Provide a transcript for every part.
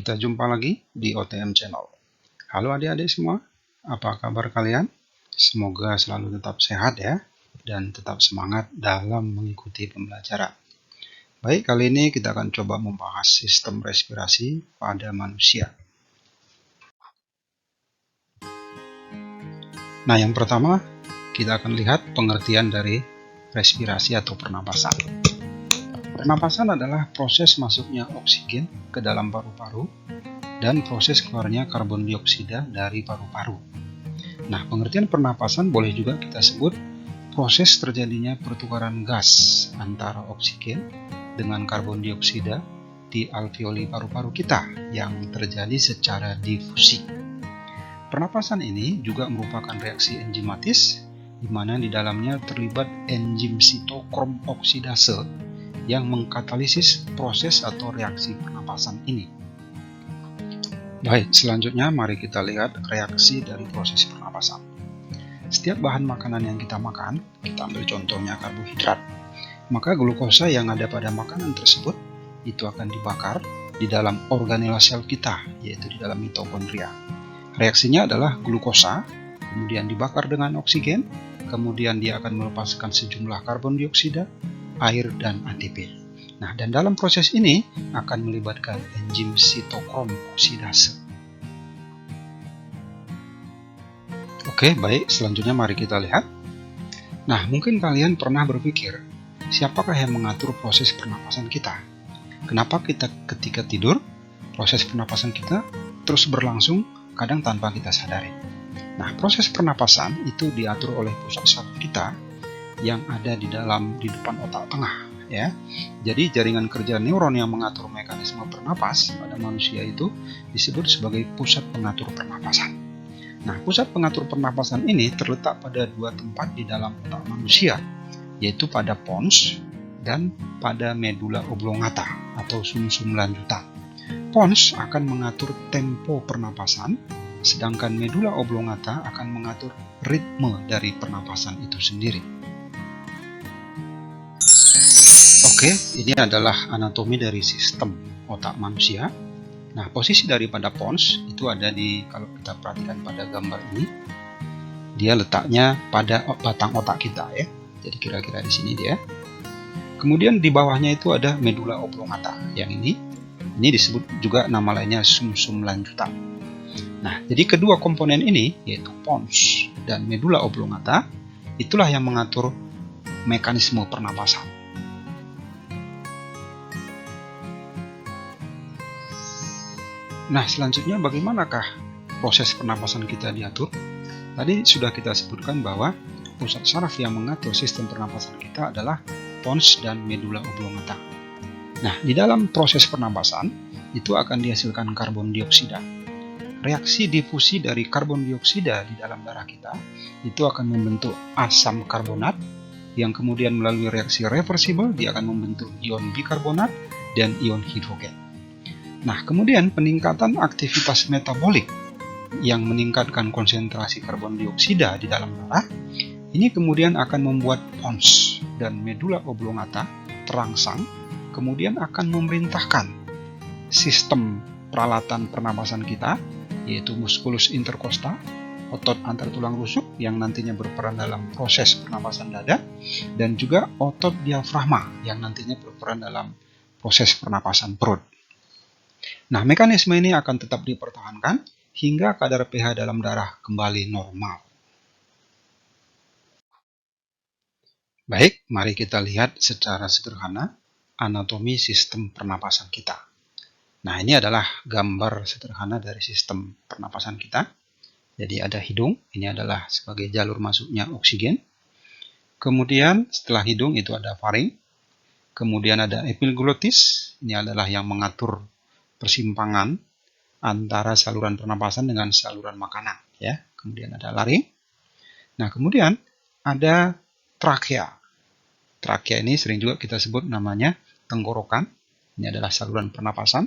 kita jumpa lagi di OTM Channel. Halo adik-adik semua, apa kabar kalian? Semoga selalu tetap sehat ya, dan tetap semangat dalam mengikuti pembelajaran. Baik, kali ini kita akan coba membahas sistem respirasi pada manusia. Nah, yang pertama, kita akan lihat pengertian dari respirasi atau pernapasan. Pernapasan adalah proses masuknya oksigen ke dalam paru-paru dan proses keluarnya karbon dioksida dari paru-paru. Nah, pengertian pernapasan boleh juga kita sebut proses terjadinya pertukaran gas antara oksigen dengan karbon dioksida di alveoli paru-paru kita yang terjadi secara difusi. Pernapasan ini juga merupakan reaksi enzimatis di mana di dalamnya terlibat enzim sitokrom oksidase yang mengkatalisis proses atau reaksi pernapasan ini. Baik, selanjutnya mari kita lihat reaksi dari proses pernapasan. Setiap bahan makanan yang kita makan, kita ambil contohnya karbohidrat, maka glukosa yang ada pada makanan tersebut itu akan dibakar di dalam organela sel kita, yaitu di dalam mitokondria. Reaksinya adalah glukosa, kemudian dibakar dengan oksigen, kemudian dia akan melepaskan sejumlah karbon dioksida, air, dan ATP. Nah, dan dalam proses ini akan melibatkan enzim sitokrom oksidase. Oke, baik, selanjutnya mari kita lihat. Nah, mungkin kalian pernah berpikir, siapakah yang mengatur proses pernapasan kita? Kenapa kita ketika tidur, proses pernapasan kita terus berlangsung kadang tanpa kita sadari? Nah, proses pernapasan itu diatur oleh pusat saraf kita yang ada di depan otak tengah ya. Jadi jaringan kerja neuron yang mengatur mekanisme pernapas pada manusia itu disebut sebagai pusat pengatur pernapasan. Nah, pusat pengatur pernapasan ini terletak pada dua tempat di dalam otak manusia, yaitu pada pons dan pada medula oblongata atau sumsum lanjutan. Pons akan mengatur tempo pernapasan, sedangkan medula oblongata akan mengatur ritme dari pernapasan itu sendiri. Oke, ini adalah anatomi dari sistem otak manusia. Nah, posisi daripada pons itu ada kalau kita perhatikan pada gambar ini, dia letaknya pada batang otak kita ya. Jadi kira-kira di sini dia. Kemudian di bawahnya itu ada medula oblongata. Yang ini disebut juga nama lainnya sumsum lanjutan. Nah, jadi kedua komponen ini yaitu pons dan medula oblongata itulah yang mengatur mekanisme pernapasan. Nah, selanjutnya bagaimanakah proses pernapasan kita diatur? Tadi sudah kita sebutkan bahwa pusat saraf yang mengatur sistem pernapasan kita adalah pons dan medula oblongata. Nah, di dalam proses pernapasan itu akan dihasilkan karbon dioksida. Reaksi difusi dari karbon dioksida di dalam darah kita itu akan membentuk asam karbonat yang kemudian melalui reaksi reversibel dia akan membentuk ion bikarbonat dan ion hidrogen. Nah, kemudian peningkatan aktivitas metabolik yang meningkatkan konsentrasi karbon dioksida di dalam darah, ini kemudian akan membuat pons dan medula oblongata terangsang, kemudian akan memerintahkan sistem peralatan pernapasan kita, yaitu musculus intercosta, otot antar tulang rusuk yang nantinya berperan dalam proses pernapasan dada, dan juga otot diafragma yang nantinya berperan dalam proses pernapasan perut. Nah, mekanisme ini akan tetap dipertahankan hingga kadar pH dalam darah kembali normal. Baik, mari kita lihat secara sederhana anatomi sistem pernapasan kita. Nah, ini adalah gambar sederhana dari sistem pernapasan kita. Jadi ada hidung, ini adalah sebagai jalur masuknya oksigen. Kemudian setelah hidung itu ada faring. Kemudian ada epiglottis, ini adalah yang mengatur persimpangan antara saluran pernapasan dengan saluran makanan ya. Kemudian ada laring. Nah, kemudian ada trakea. Trakea ini sering juga kita sebut namanya tenggorokan. Ini adalah saluran pernapasan.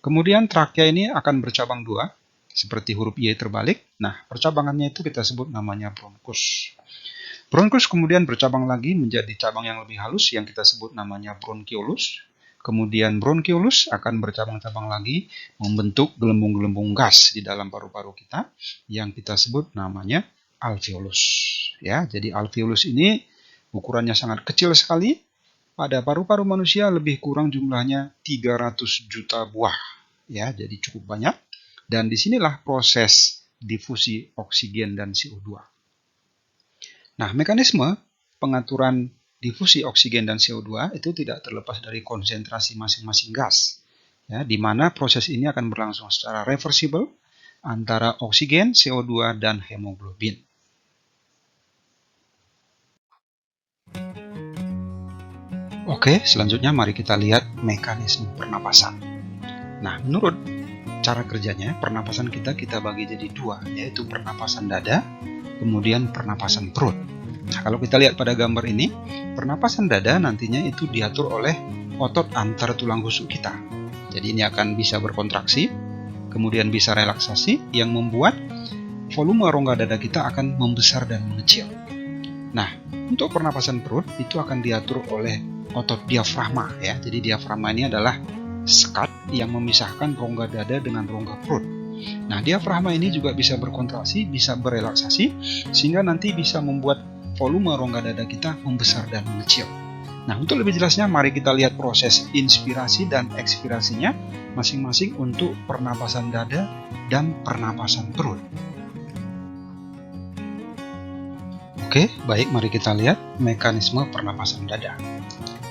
Kemudian trakea ini akan bercabang dua seperti huruf Y terbalik. Nah, percabangannya itu kita sebut namanya bronkus. Bronkus kemudian bercabang lagi menjadi cabang yang lebih halus yang kita sebut namanya bronkiolus. kemudian bronkiolus akan bercabang-cabang lagi membentuk gelembung-gelembung gas di dalam paru-paru kita yang kita sebut namanya alveolus. Ya, jadi alveolus ini ukurannya sangat kecil sekali. Pada paru-paru manusia lebih kurang jumlahnya 300 juta buah. Ya, jadi cukup banyak. Dan disinilah proses difusi oksigen dan CO2. Nah, mekanisme pengaturan difusi oksigen dan CO2 itu tidak terlepas dari konsentrasi masing-masing gas. Ya, di mana proses ini akan berlangsung secara reversible antara oksigen, CO2, dan hemoglobin. Oke, selanjutnya mari kita lihat mekanisme pernapasan. Nah, menurut cara kerjanya, pernapasan kita bagi jadi dua, yaitu pernapasan dada, kemudian pernapasan perut. Nah, kalau kita lihat pada gambar ini, pernapasan dada nantinya itu diatur oleh otot antar tulang rusuk kita. Jadi ini akan bisa berkontraksi, kemudian bisa relaksasi, yang membuat volume rongga dada kita akan membesar dan mengecil. Nah, untuk pernapasan perut itu akan diatur oleh otot diafragma ya. Jadi diafragma ini adalah sekat yang memisahkan rongga dada dengan rongga perut. Nah, diafragma ini juga bisa berkontraksi, bisa berelaksasi, sehingga nanti bisa membuat volume rongga dada kita membesar dan mengecil. Nah, untuk lebih jelasnya mari kita lihat proses inspirasi dan ekspirasinya masing-masing untuk pernapasan dada dan pernapasan perut. Oke, baik, mari kita lihat mekanisme pernapasan dada.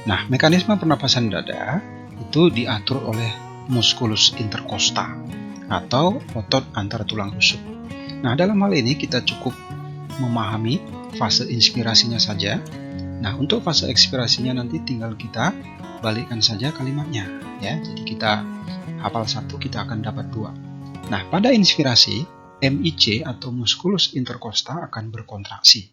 Nah, mekanisme pernapasan dada itu diatur oleh musculus intercosta atau otot antar tulang rusuk. Nah, dalam hal ini kita cukup memahami fase inspirasinya saja. Nah, untuk fase ekspirasinya nanti tinggal kita balikkan saja kalimatnya ya. Jadi kita hafal satu, kita akan dapat dua. Nah, pada inspirasi, MIC atau musculus intercosta akan berkontraksi.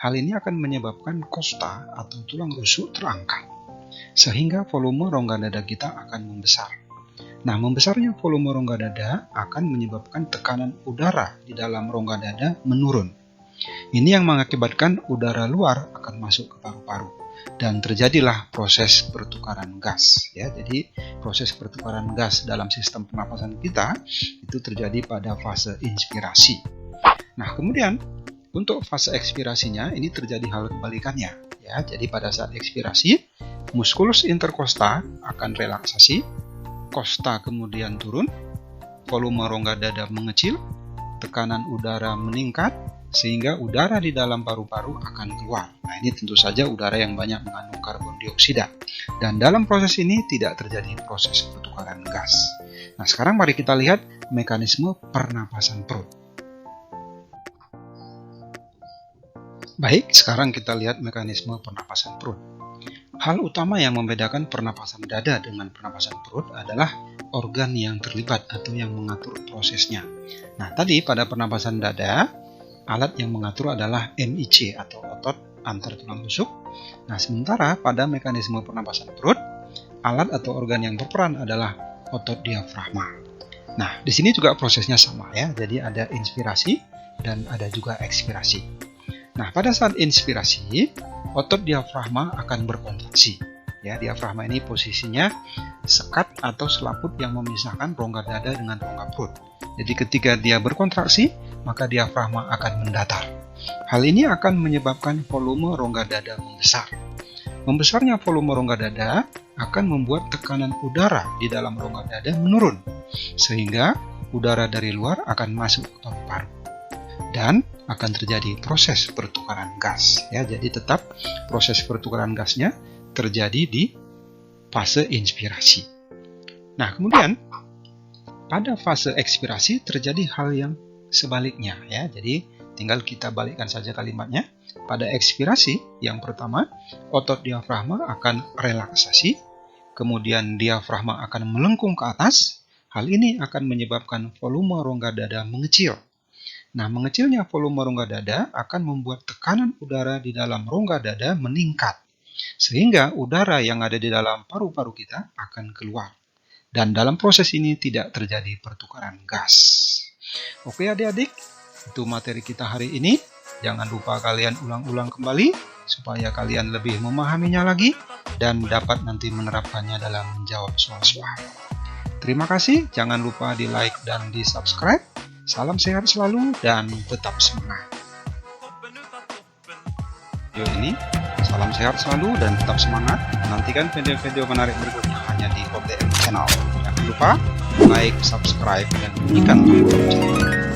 Hal ini akan menyebabkan kosta atau tulang rusuk terangkat, sehingga volume rongga dada kita akan membesar. Nah, membesarnya volume rongga dada akan menyebabkan tekanan udara di dalam rongga dada menurun. Ini yang mengakibatkan udara luar akan masuk ke paru-paru dan terjadilah proses pertukaran gas. Ya, jadi proses pertukaran gas dalam sistem pernapasan kita itu terjadi pada fase inspirasi. Nah, kemudian untuk fase ekspirasinya ini terjadi hal kebalikannya ya. Jadi pada saat ekspirasi, musculus intercosta akan relaksasi, kosta kemudian turun, volume rongga dada mengecil, tekanan udara meningkat sehingga udara di dalam paru-paru akan keluar. Nah, ini tentu saja udara yang banyak mengandung karbon dioksida. Dan dalam proses ini tidak terjadi proses pertukaran gas. Nah, sekarang mari kita lihat mekanisme pernapasan perut. Baik, sekarang kita lihat mekanisme pernapasan perut. Hal utama yang membedakan pernapasan dada dengan pernapasan perut adalah organ yang terlibat atau yang mengatur prosesnya. Nah, tadi pada pernapasan dada, alat yang mengatur adalah MIC atau otot antar tulang rusuk. Nah, sementara pada mekanisme pernapasan perut, alat atau organ yang berperan adalah otot diafragma. Nah, di sini juga prosesnya sama ya. Jadi ada inspirasi dan ada juga ekspirasi. Nah, pada saat inspirasi, otot diafragma akan berkontraksi. Ya, diafragma ini posisinya sekat atau selaput yang memisahkan rongga dada dengan rongga perut. Jadi ketika dia berkontraksi, maka diafragma akan mendatar. Hal ini akan menyebabkan volume rongga dada membesar. Membesarnya volume rongga dada akan membuat tekanan udara di dalam rongga dada menurun, sehingga udara dari luar akan masuk ke paru-paru. Dan akan terjadi proses pertukaran gas ya. Jadi tetap proses pertukaran gasnya terjadi di fase inspirasi. Nah, kemudian pada fase ekspirasi terjadi hal yang sebaliknya ya. Jadi tinggal kita balikkan saja kalimatnya. Pada ekspirasi yang pertama, otot diafragma akan relaksasi, kemudian diafragma akan melengkung ke atas. Hal ini akan menyebabkan volume rongga dada mengecil. Nah, mengecilnya volume rongga dada akan membuat tekanan udara di dalam rongga dada meningkat, sehingga udara yang ada di dalam paru-paru kita akan keluar. Dan dalam proses ini tidak terjadi pertukaran gas. Oke adik-adik, itu materi kita hari ini. Jangan lupa kalian ulang-ulang kembali, supaya kalian lebih memahaminya lagi. dan dapat nanti menerapkannya dalam menjawab soal-soal. Terima kasih, jangan lupa di like dan di subscribe. Salam sehat selalu dan tetap semangat. Video ini, salam sehat selalu dan tetap semangat. Nantikan video-video menarik berikutnya hanya di OTM Channel. Jangan lupa like, subscribe, dan bunyikan tombol lonceng.